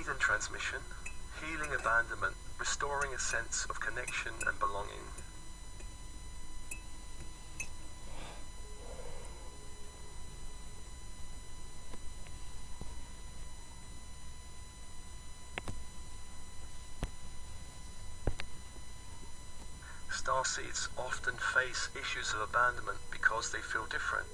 Speed and transmission, healing abandonment, restoring a sense of connection and belonging. Starseeds often face issues of abandonment because they feel different.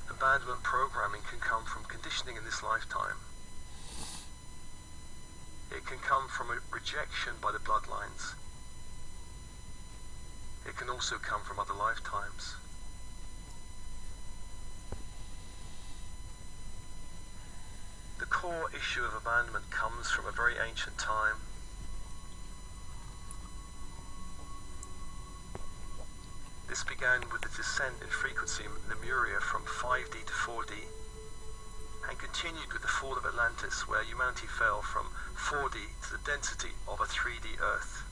Abandonment programming can come from conditioning in this lifetime. It can come from a rejection by the bloodlines. It can also come from other lifetimes. The core issue of abandonment comes from a very ancient time. This began with the descent in frequency in Lemuria from 5D to 4D, and continued with the fall of Atlantis, where humanity fell from 4D to the density of a 3D Earth.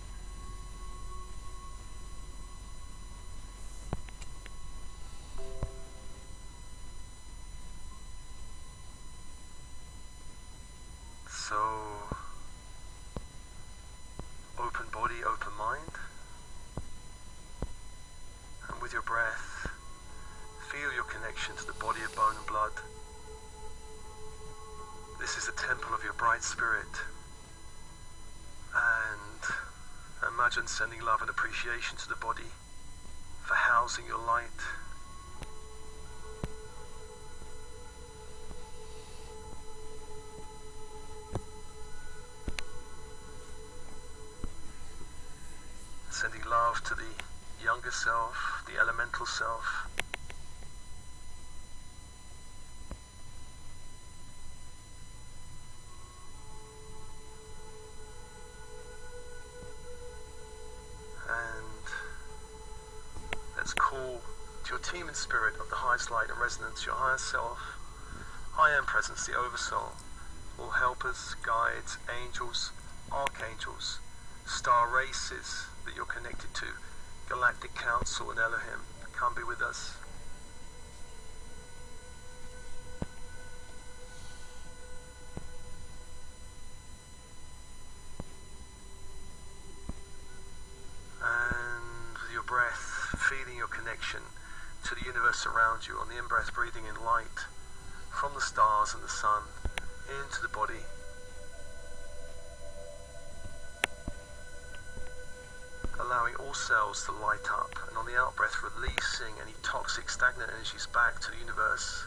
So, open body, open mind, and with your breath, feel your connection to the body of bone and blood. This is the temple of your bright spirit, and imagine sending love and appreciation to the body for housing your light. Sending love to the younger self, the elemental self. And let's call to your team in spirit of the highest light and resonance, your higher self, I am presence, the oversoul, all helpers, guides, angels, archangels, star races that you're connected to, Galactic Council and Elohim, come be with us. And with your breath, feeling your connection to the universe around you. On the in-breath, breathing in light from the stars and the sun into the body. Allowing all cells to light up, and on the out-breath releasing any toxic, stagnant energies back to the universe.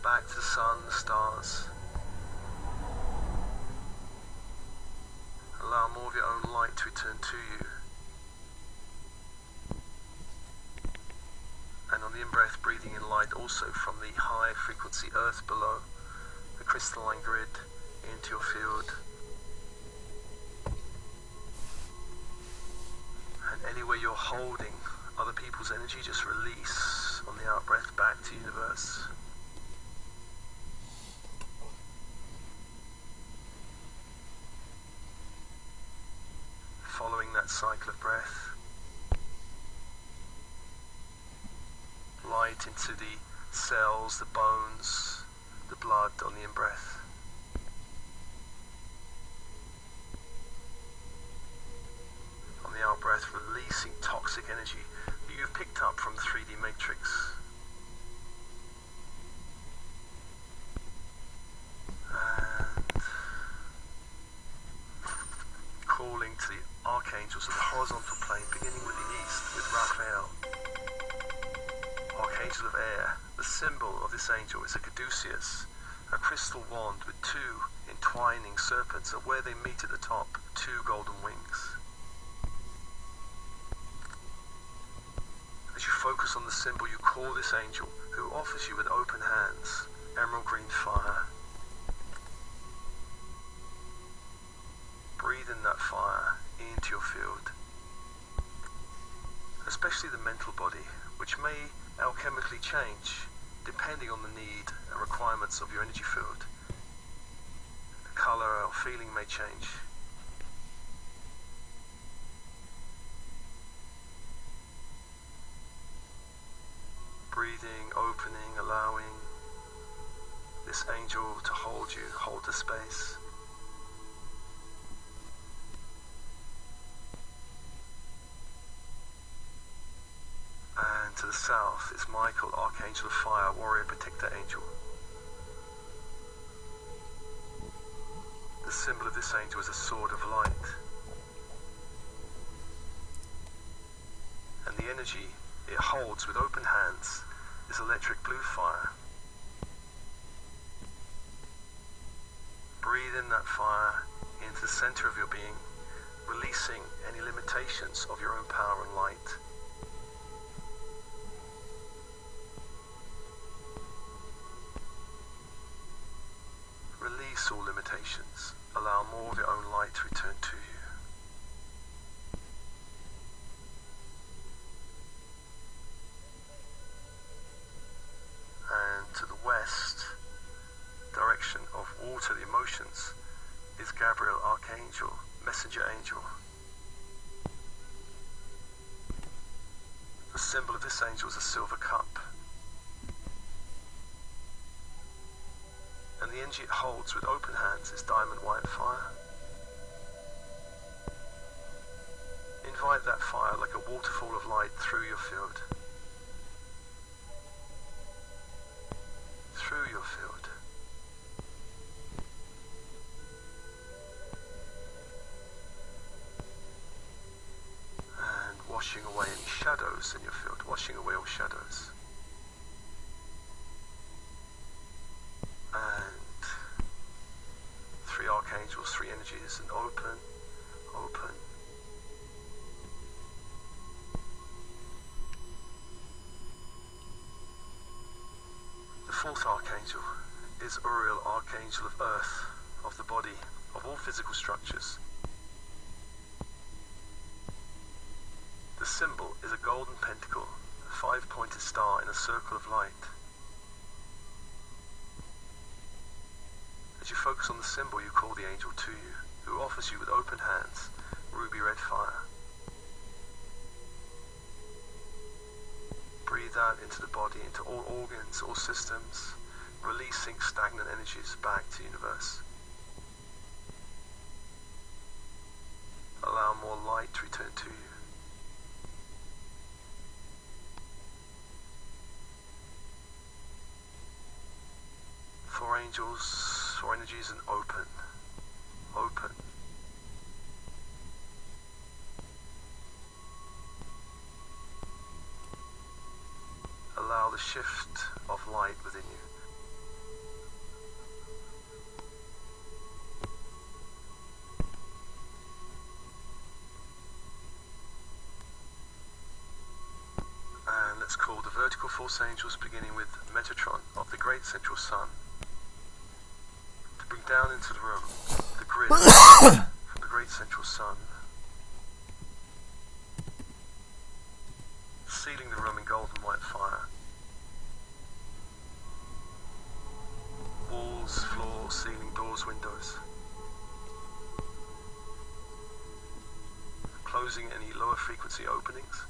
Back to the sun, the stars. Allow more of your own light to return to you. And on the in-breath, breathing in light also from the high frequency earth below, the crystalline grid, into your field. And anywhere you're holding other people's energy, just release on the out-breath back to the universe. Following that cycle of breath, light into the cells, the bones, the blood on the in-breath. On the out-breath, releasing toxic energy that you've picked up from the 3D matrix. And calling to the archangels of the horizontal plane, beginning with the east, with Raphael. Archangel of air. The symbol of this angel is a caduceus, a crystal wand with two entwining serpents, and where they meet at the top, two golden wings. As you focus on the symbol, you call this angel, who offers you with open hands, emerald green fire. Breathe in that fire into your field, especially the mental body, which may alchemically change depending on the need and requirements of your energy field. The color or feeling may change. Breathing, opening, allowing this angel to hold you, hold the space. And to the south is Michael, Archangel of Fire, Warrior Protector Angel. The symbol of this angel is a sword of light. And the energy it holds with open hands is electric blue fire. Breathe in that fire into the center of your being, releasing any limitations of your own power and light. Release all limitations. Allow more of your own light to return to you. And to the west, direction of water, the emotions, is Gabriel, Archangel, Messenger Angel. The symbol of this angel is a silver cup. And the energy it holds with open hands is diamond white fire. Invite that fire like a waterfall of light through your field. Through your field. And washing away any shadows in your field, washing away all shadows. And 3 archangels, 3 energies, and open, open. The 4th archangel is Uriel, Archangel of Earth, of the body, of all physical structures. The symbol is a golden pentacle, a 5-pointed star in a circle of light. As you focus on the symbol, you call the angel to you, who offers you with open hands ruby red fire. Breathe out into the body, into all organs, all systems, releasing stagnant energies back to the universe. Allow more light to return to you. Four angels, 4 energies, and open, open. Allow the shift of light within you. And let's call the vertical force angels, beginning with Metatron of the great central sun, to bring down into the room the grid from the great central sun, sealing the room in golden white fire. Walls, floor, ceiling, doors, windows. Closing any lower frequency openings.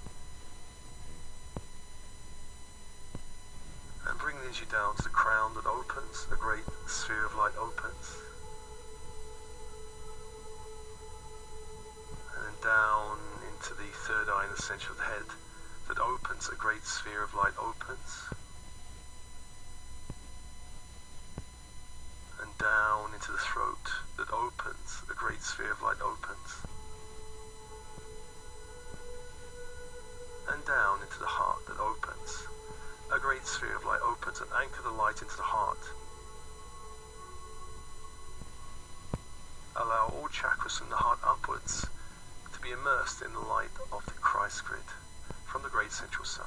And bring the energy down to the crown that opens, the great sphere of light opens. And then down into the third eye in the center of the head that opens, a great sphere of light opens. And down into the throat that opens, a great sphere of light opens. And down into the heart that opens, a great sphere of light opens, and anchor the light into the heart. Allow all chakras from the heart upwards to be immersed in the light of the Christ grid from the great central sun.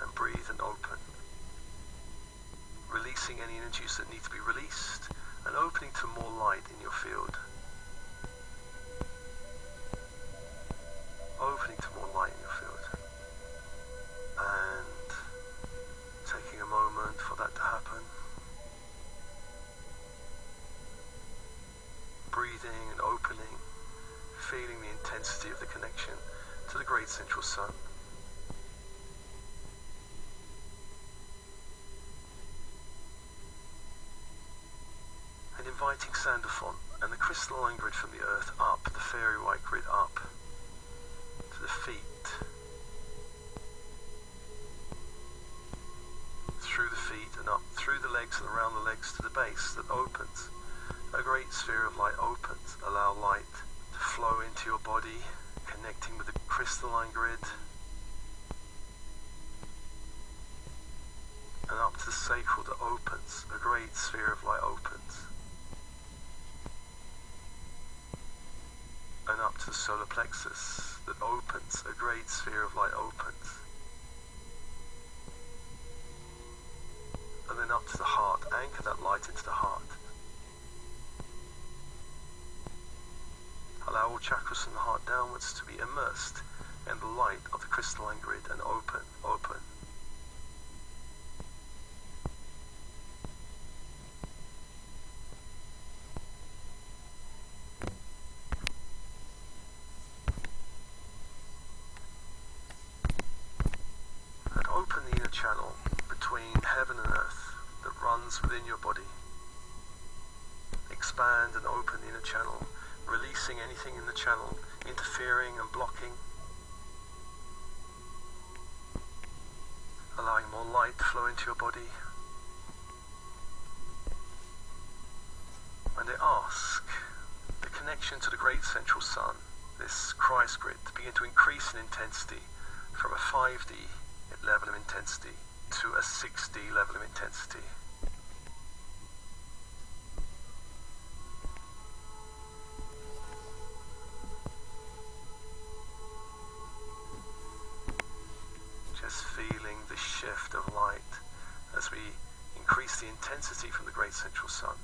And breathe and open, releasing any energies that need to be released and opening to more light in your field. Opening to more light in your field. And taking a moment intensity of the connection to the great central sun. And inviting Sandalphon and the crystalline grid from the earth up, the fairy white grid up to the feet, through the feet and up through the legs and around the legs to the base that opens. A great sphere of light opens. Allow light to flow into your body, connecting with the crystalline grid, and up to the sacral that opens. A great sphere of light opens. And up to the solar plexus that opens. A great sphere of light opens. And then up to the heart. Anchor that light into the heart. Allow all chakras from the heart downwards to be immersed in the light of the crystalline grid and open, open. And open the inner channel between heaven and earth that runs within your body. Expand and open the inner channel, releasing anything in the channel, interfering and blocking. Allowing more light to flow into your body. And I ask the connection to the great central sun, this Christ grid, to begin to increase in intensity from a 5D level of intensity to a 6D level of intensity. Feeling the shift of light as we increase the intensity from the great central sun.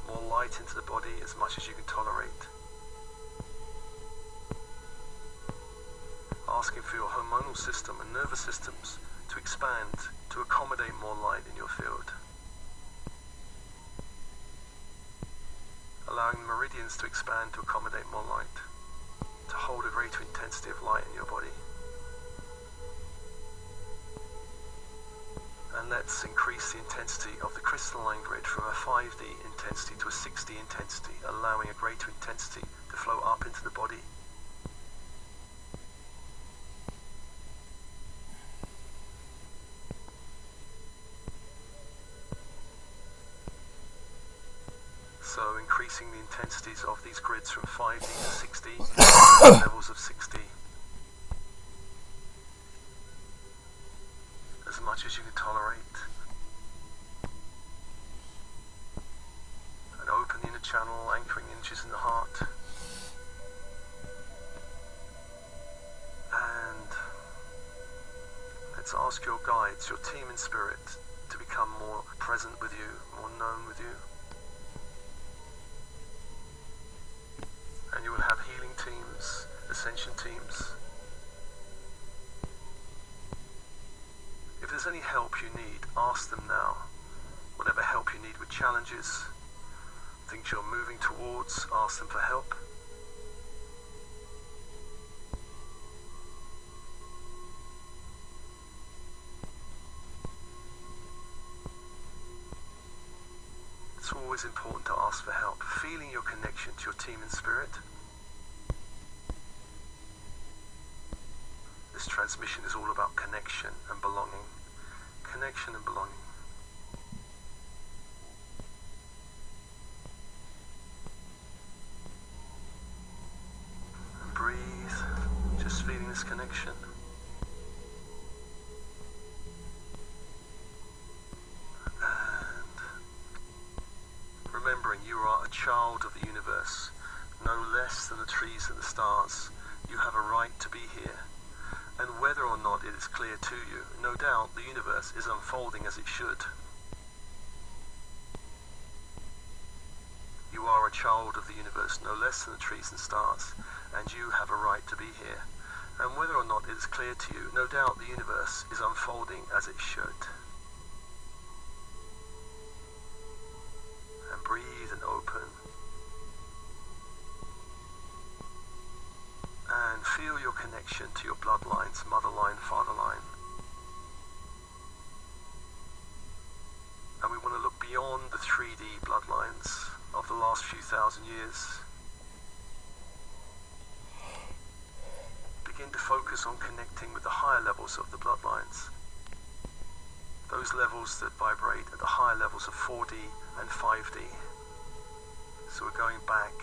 More light into the body as much as you can tolerate. Asking for your hormonal system and nervous systems to expand to accommodate more light in your field. Allowing the meridians to expand to accommodate more light. To hold a greater intensity of light in your body. And let's increase the intensity of the crystalline grid from a 5D intensity to a 6D intensity, allowing a greater intensity to flow up into the body. So increasing the intensities of these grids from 5D to 6D, levels of 6D. As much as you can tolerate. And open the inner channel, anchoring inches in the heart. And let's ask your guides, your team in spirit, to become more present with you, more known with you. And you will have healing teams, ascension teams. If there's any help you need, ask them now. Whatever help you need with challenges, things you're moving towards, ask them for help. It's always important to ask for help. Feeling your connection to your team in spirit. This transmission is all about connection and belonging. Connection and belonging. And breathe, just feeling this connection. Remembering you are a child of the universe, no less than the trees and the stars. You have a right to be here. And whether or not it is clear to you, no doubt the universe is unfolding as it should. You are a child of the universe, no less than the trees and stars, and you have a right to be here. And whether or not it is clear to you, no doubt the universe is unfolding as it should. And breathe and open. connection to your bloodlines, mother line, father line. And we want to look beyond the 3D bloodlines of the last few thousand years. Begin to focus on connecting with the higher levels of the bloodlines. Those levels that vibrate at the higher levels of 4D and 5D. So we're going back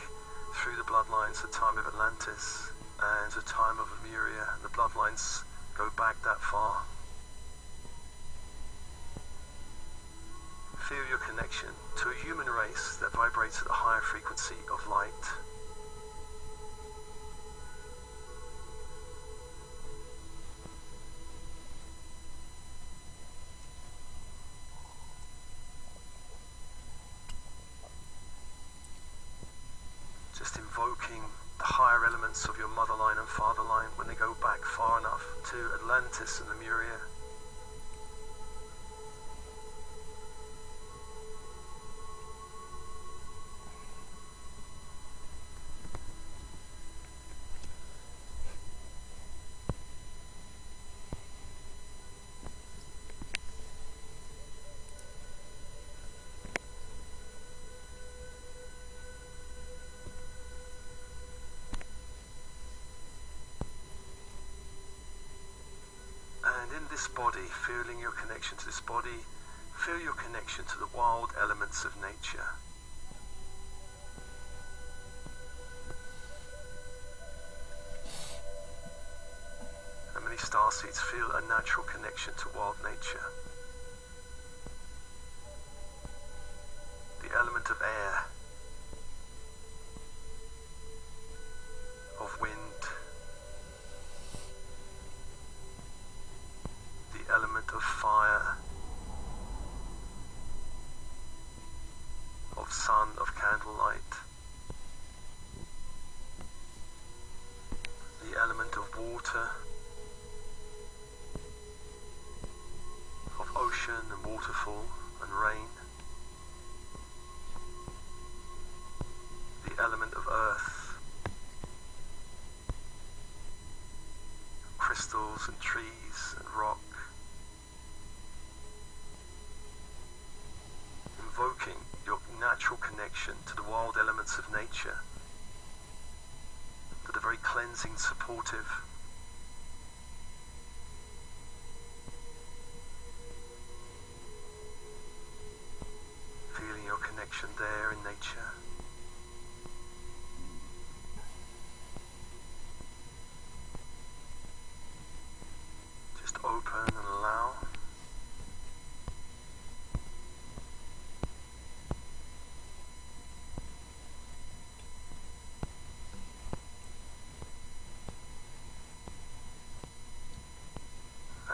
through the bloodlines, the time of Atlantis and the time of Lemuria. The bloodlines go back that far. Feel your connection to a human race that vibrates at a higher frequency of light. Just invoking the higher elements of your mother line and father line when they go back far enough to Atlantis and Lemuria. In this body, feeling your connection to this body, feel your connection to the wild elements of nature. And many starseeds feel a natural connection to wild nature. The element of air, of wind, element of fire, of sun, of candlelight, the element of water, of ocean and waterfall and rain, the element of earth, crystals and trees and rock. Invoking your natural connection to the wild elements of nature that are very cleansing, supportive. Feeling your connection there in nature. Just open and allow.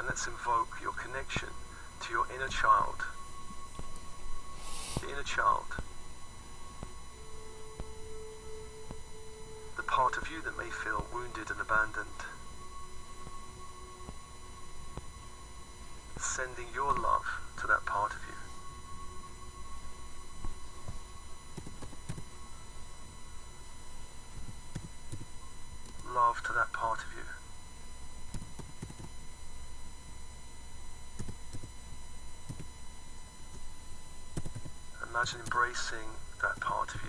Let's invoke your connection to your inner child. The inner child. The part of you that may feel wounded and abandoned. Sending your love to that part of you. Love to that part of you. Imagine embracing that part of you.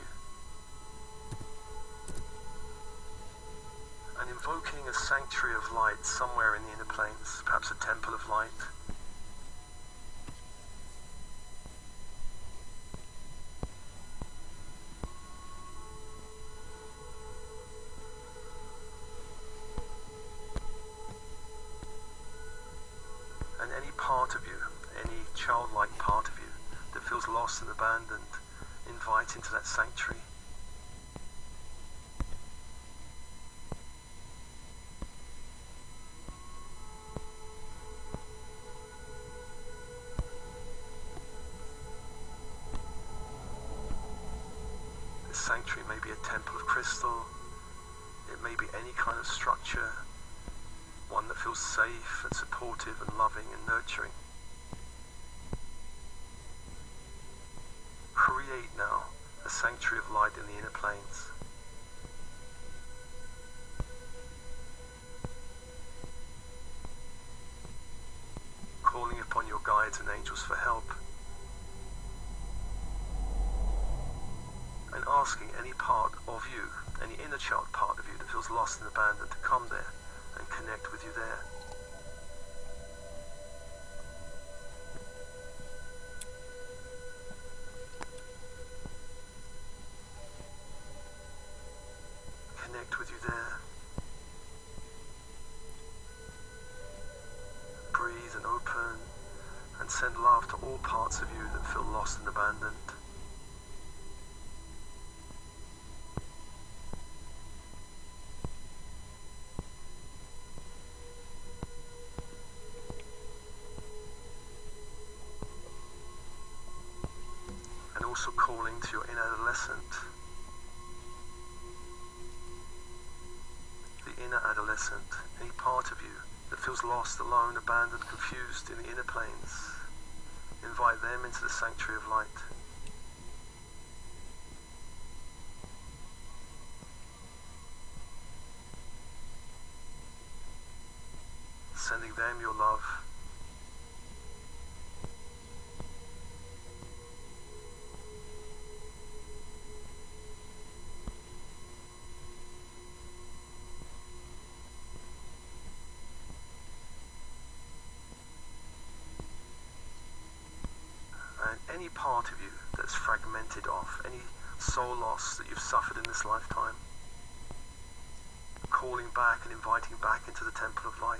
And invoking a sanctuary of light somewhere in the inner planes, perhaps a temple of light. And any part of you, any childlike part of you, that feels lost and abandoned, invite into that sanctuary. This sanctuary may be a temple of crystal, it may be any kind of structure, one that feels safe and supportive and loving and nurturing. Create now a sanctuary of light in the inner planes. guides and angels for help, and asking any part of you, any inner child part of you that feels lost and abandoned, to come there and connect with you there. Connect with you there. Breathe and open, and send love to all parts of you that feel lost and abandoned. And also calling to your inner adolescent. The inner adolescent, any part of you that feels lost, alone, abandoned, confused in the inner planes. Invite them into the sanctuary of light. Sending them your love. Any part of you that's fragmented off, any soul loss that you've suffered in this lifetime, calling back and inviting back into the temple of light.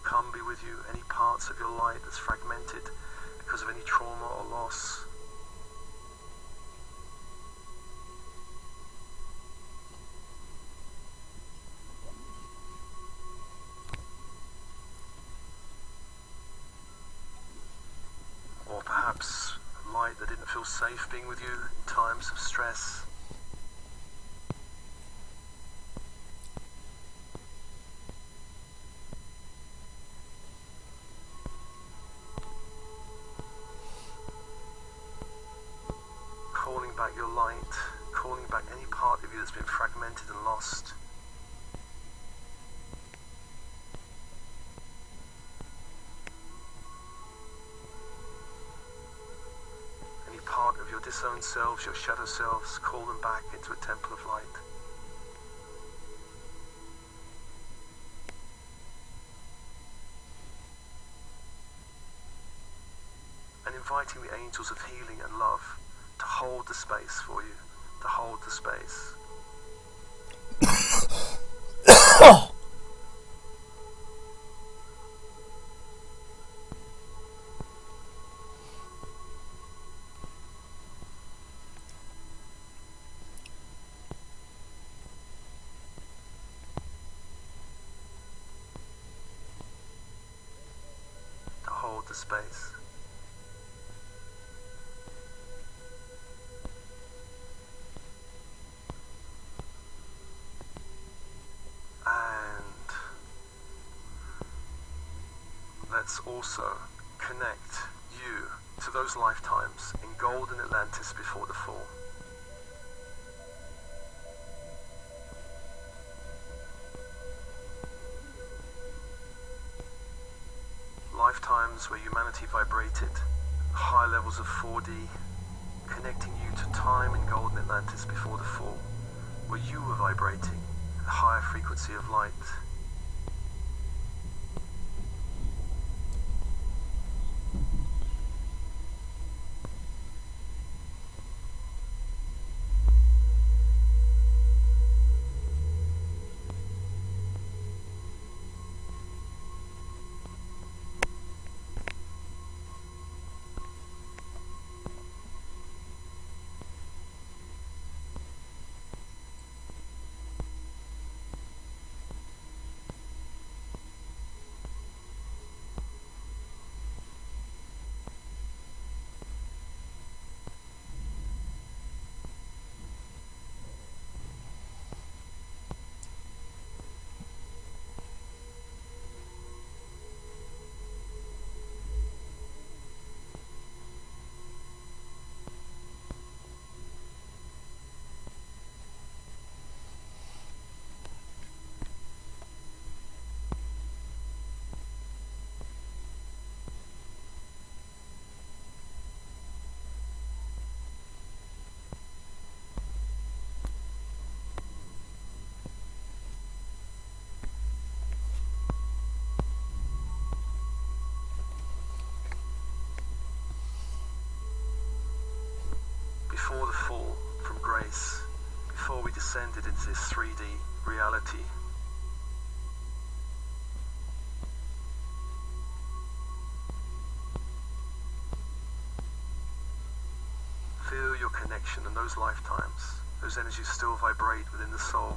Come be with you, any parts of your light that's fragmented because of any trauma or loss. Or perhaps light that didn't feel safe being with you in times of stress. Calling back your light, calling back any part of you that's been fragmented and lost. Part of your disowned selves, your shadow selves, call them back into a temple of light. And inviting the angels of healing and love to hold the space for you, to hold the space. The space. And let's also connect you to those lifetimes in golden Atlantis before the fall. Lifetimes where humanity vibrated high levels of 4D, connecting you to time in golden Atlantis before the fall, where you were vibrating at a higher frequency of light. grace before we descended into this 3D reality. Feel your connection in those lifetimes. Those energies still vibrate within the soul.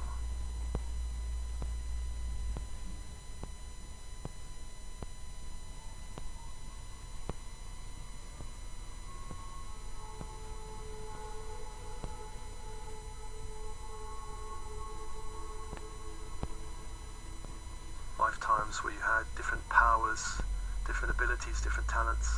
Lifetimes where you had different powers, different abilities, different talents.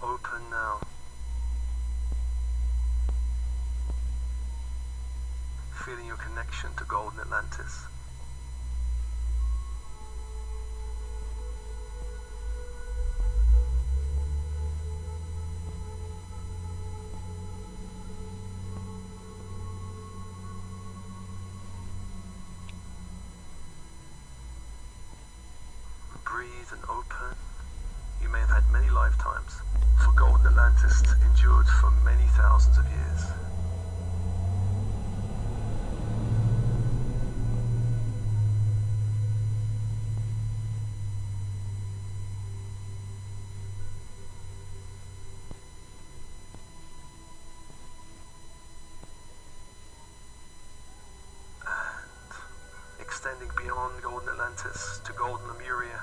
Open now. Feeling your connection to Golden Atlantis. Breathe and open. You may have had many lifetimes, for Golden Atlantis endured for many thousands of years. And extending beyond Golden Atlantis to Golden Lemuria.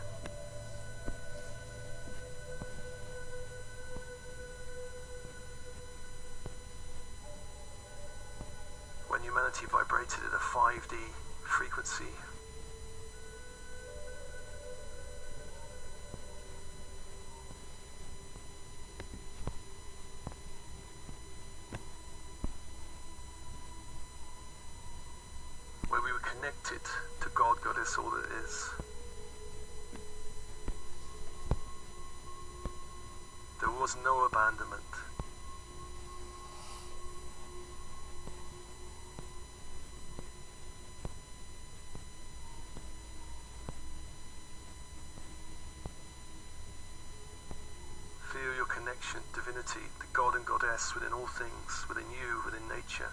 When humanity vibrated at a 5D frequency, where we were connected to God, Goddess, all that is. There was no abandonment. Feel your connection, divinity, the God and Goddess within all things, within you, within nature.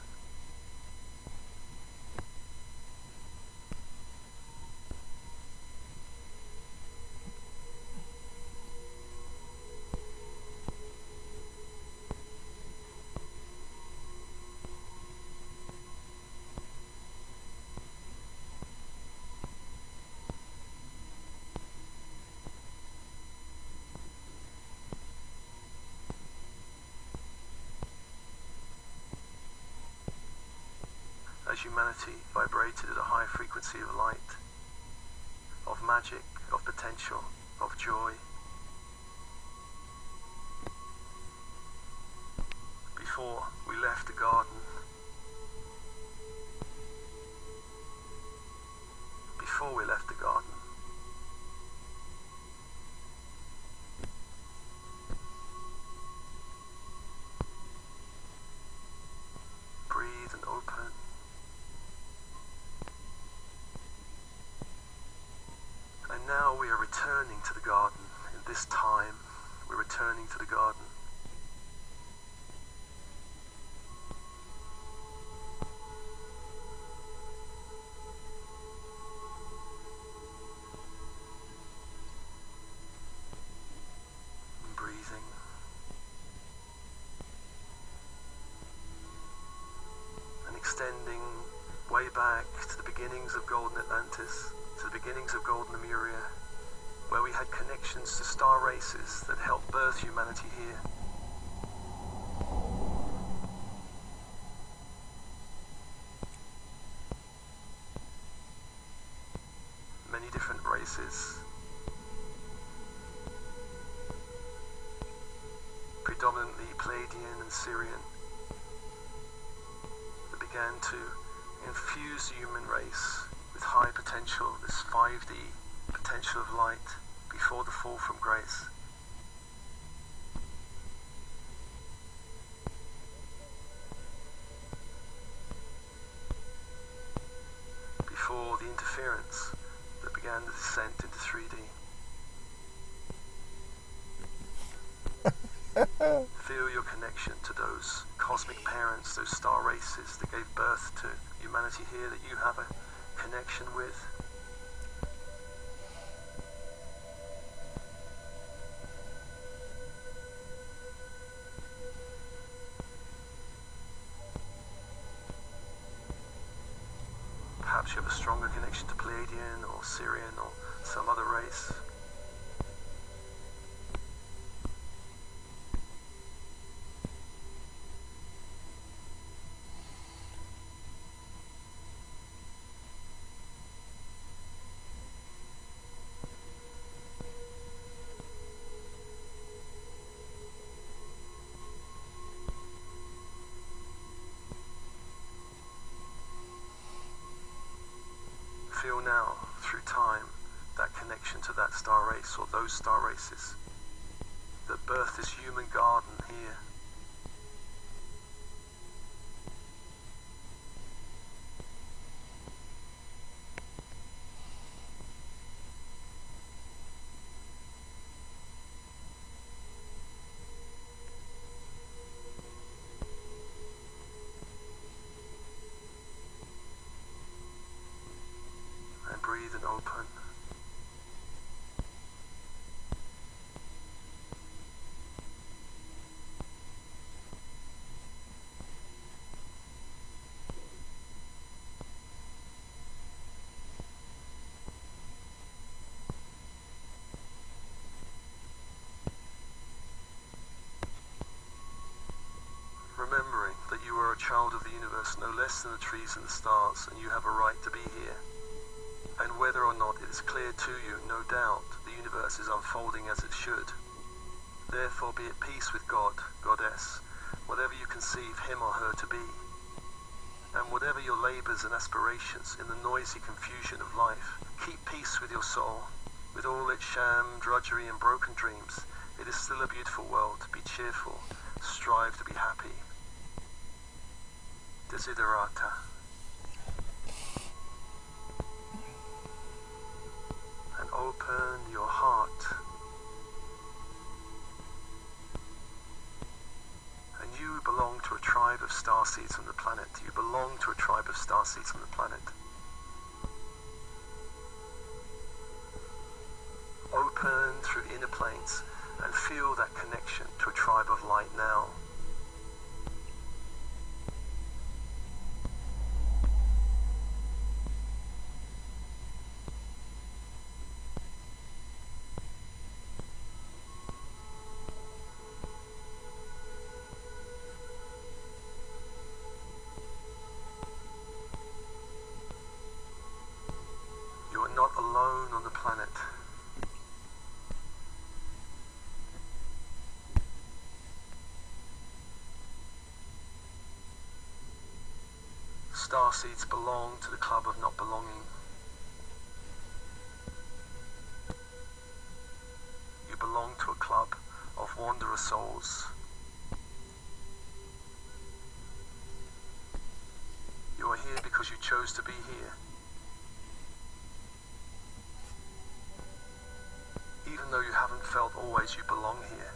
As humanity vibrated at a high frequency of light, of magic, of potential, of joy. Before we left the garden, breathe and open. And now we are returning to the garden. In this time, we're returning to the garden. And breathing. And extending way back to the beginnings of Golden Atlantis, to the beginnings of Golden Lemuria, where we had connections to star races that helped birth humanity here. Many different races, predominantly Pleiadian and Syrian, that began to infuse the human race with high potential, this 5D potential of light before the fall from grace. before the interference that began the descent into 3D. Feel your connection to those cosmic parents, those star races that gave birth to humanity here, that you have a connection with. Perhaps you have a stronger connection to Pleiadian or Syrian or some other race. Feel now, through time, that connection to that star race or those star races that birthed this human garden here. Breathe and open. Remembering that you are a child of the universe, no less than the trees and the stars, and you have a right to be here. And whether or not it is clear to you, no doubt, the universe is unfolding as it should. Therefore be at peace with God, Goddess, whatever you conceive him or her to be. And whatever your labours and aspirations in the noisy confusion of life, keep peace with your soul. With all its sham, drudgery and broken dreams, it is still a beautiful world. Be cheerful, strive to be happy. Desiderata. Open your heart, and you belong to a tribe of starseeds on the planet. You belong to a tribe of starseeds on the planet. Open through the inner planes and feel that connection to a tribe of light now. Not alone on the planet. Starseeds belong to the club of not belonging. You belong to a club of wanderer souls. You are here because you chose to be here. Even though you haven't felt always you belong here.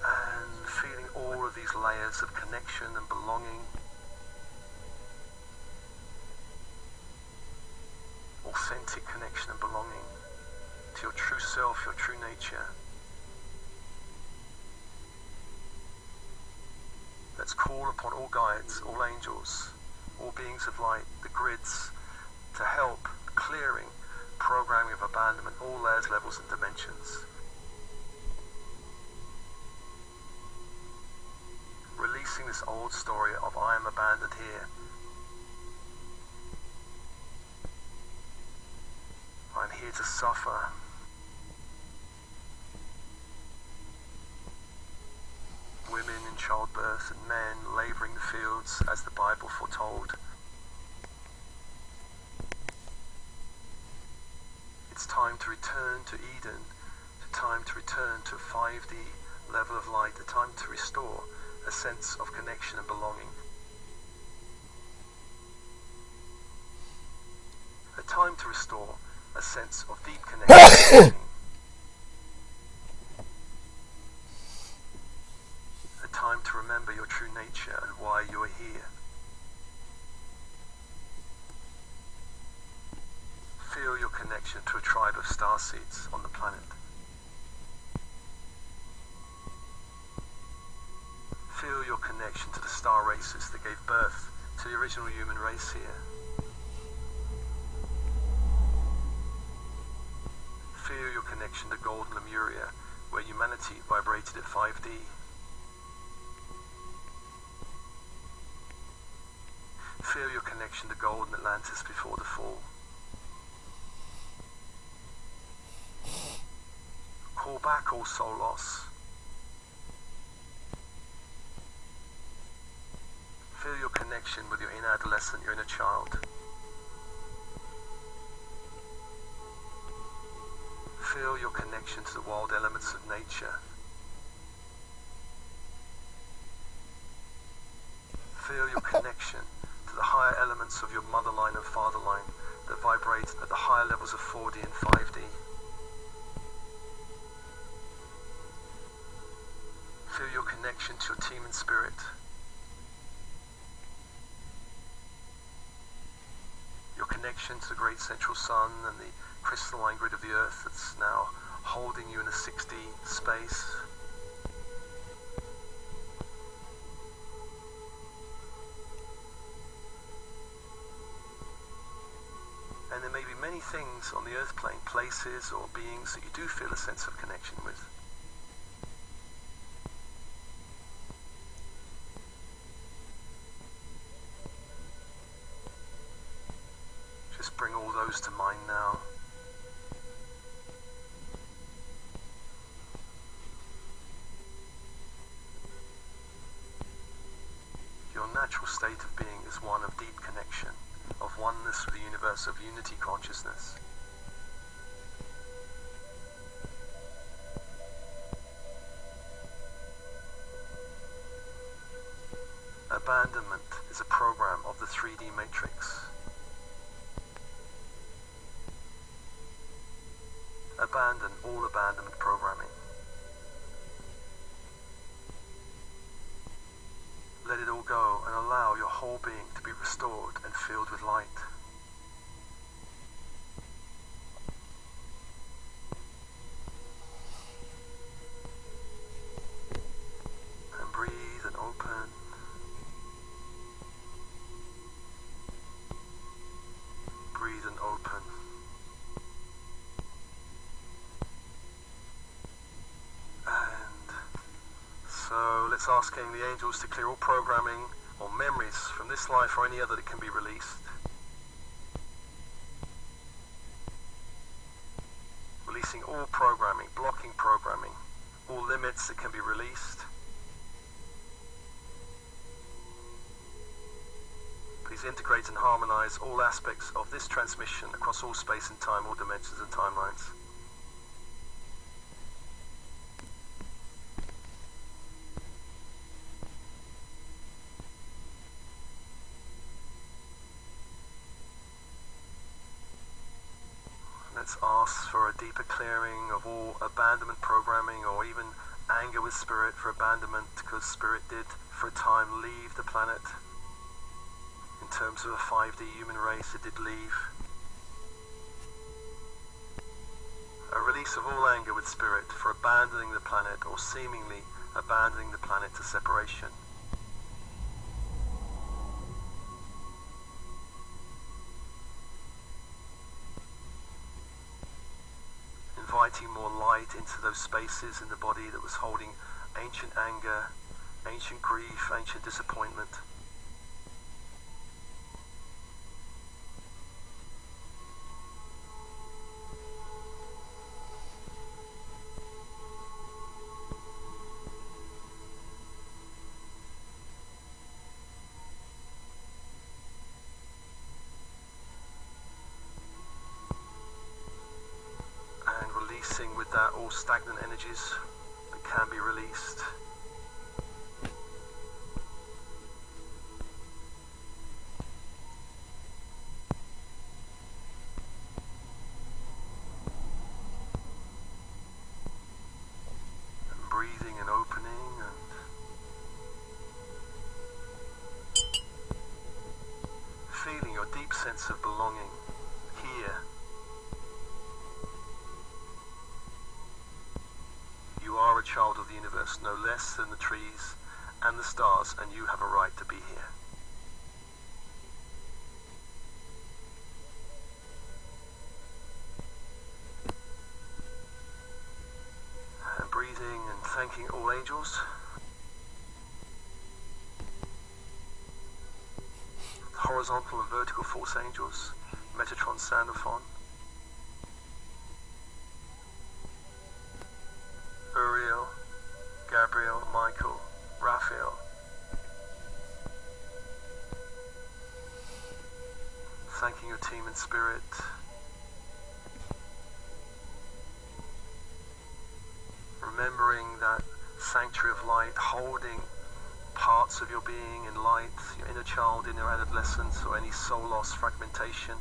And feeling all of these layers of connection and belonging. Authentic connection and belonging to your true self, your true nature. Let's call upon all guides, all angels, all beings of light, the grids, to help clearing, programming of abandonment, all layers, levels and dimensions. Releasing this old story of I am abandoned here. I'm here to suffer. Women in childbirth and men labouring the fields as the Bible foretold. It's time to return to Eden, the time to return to a 5D level of light, the time to restore a sense of connection and belonging. A time to restore a sense of deep connection to your team. A time to remember your true nature and why you are here. Feel your connection to a tribe of starseeds on the planet. Feel your connection to the star races that gave birth to the original human race here. Feel your connection to golden Lemuria, where humanity vibrated at 5D. Feel your connection to golden Atlantis before the fall. Call back all soul loss. Feel your connection with your inner adolescent, your inner child. Feel your connection to the wild elements of nature. Feel your connection to the higher elements of your mother line and father line that vibrate at the higher levels of 4D and 5D. Feel your connection to your team in spirit. Your connection to the great central sun and the crystalline grid of the earth that's now holding you in a 6D space. And there may be many things on the earth plane, places or beings that you do feel a sense of connection with. Just bring all those to mind now. Your natural state of being is one of deep connection, of oneness with the universe, of unity consciousness. Abandonment is a program of the 3D matrix. Abandon all abandonment programming. Let it all go and allow your whole being to be restored and filled with light. And breathe and open. Breathe and open. So let's asking the angels to clear all programming or memories from this life or any other that can be released. Releasing all programming, blocking programming, all limits that can be released. Please integrate and harmonize all aspects of this transmission across all space and time, all dimensions and timelines. Let's ask for a deeper clearing of all abandonment programming or even anger with spirit for abandonment, because spirit did for a time leave the planet. In terms of a 5D human race, it did leave. A release of all anger with spirit for abandoning the planet or seemingly abandoning the planet to separation. Inviting more light into those spaces in the body that was holding ancient anger, ancient grief, ancient disappointment. Releasing with that all stagnant energies that can be released. sense of belonging here. You are a child of the universe, no less than the trees and the stars, and you have a right to be here. And breathing and thanking all angels, horizontal and vertical force angels, Metatron, Sandalphon, Uriel, Gabriel, Michael, Raphael. Thanking your team in spirit. Remembering that sanctuary of light, holding parts of your being in light, your inner child, inner adolescence, or any soul loss, fragmentation.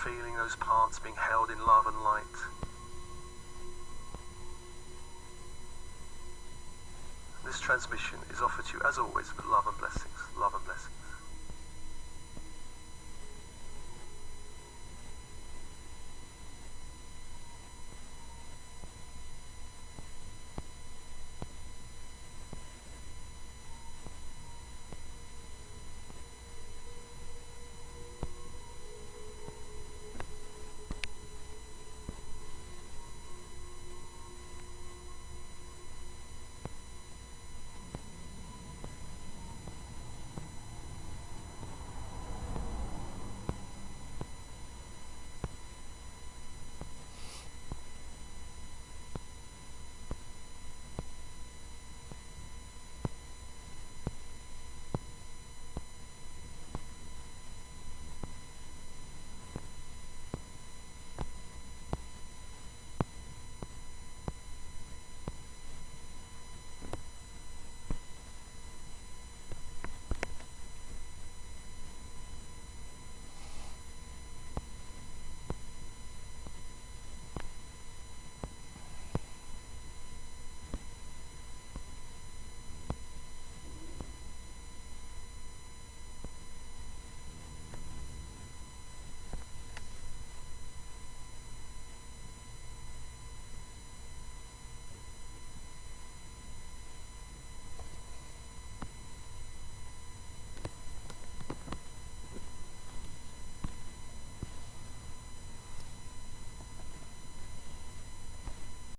Feeling those parts being held in love and light. This transmission is offered to you, as always, with love and blessings. Love and blessings.